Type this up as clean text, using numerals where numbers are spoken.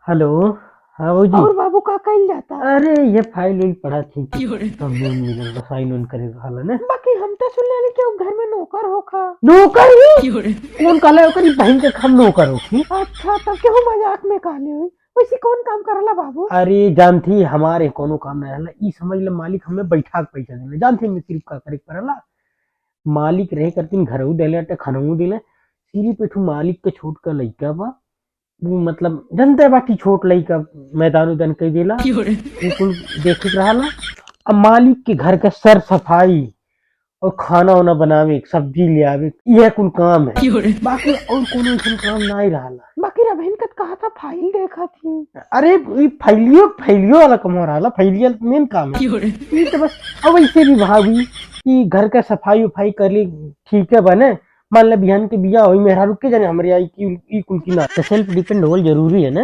Hello. हाँ बाबूजी। और बाबू का कइल जाता। अरे ये फाइल उइल पढ़ा थी तो लोन मिलल बा, साइन उन करे रहल ने। बाकी हम तो सुन ले कि वो घर में नौकर होखा। नौकर ही कौन काला ओकरी बहन के हम नौकर होखी। अच्छा तब केहू मजाक में कहले हुई। वैसे कौन काम करला बाबू? अरे जानती हमारे कोनो काम नहीं रहला, ई समझ ले मालिक हमें बैठा के पैसा देले, जानती मैं सिर्फ का करे के पड़ला। मालिक रहे करतीन घरऊ देले अटे खनऊ देले, सिर्फ एठू मालिक के छोट का लइका बा। वो मतलब जनते बाकी छोट लइका मैदान उदान कई देला, वो कुल देखे के रहला। अब मालिक के घर का सर सफाई और खाना वाना बनावे, सब्जी ले आवे, यह कुल काम है। बाकी और कोनो ऐसा काम नहीं रहला। बाकी रबीन कत कहा था फाइल देखा थी। अरे ये फैलियो फैलियो वाला काम हो रहा, फैलिया मेन काम है। ये तो बस अब ऐसे भी भाभी कि घर का सफाई उफाई कर ली, ठीक है बने। मान ले बिहान के बिया होई मेहरा रुक के जाने हमारे आई की ई कुल की ना, सेल्फ डिपेंड होल जरूरी है ना।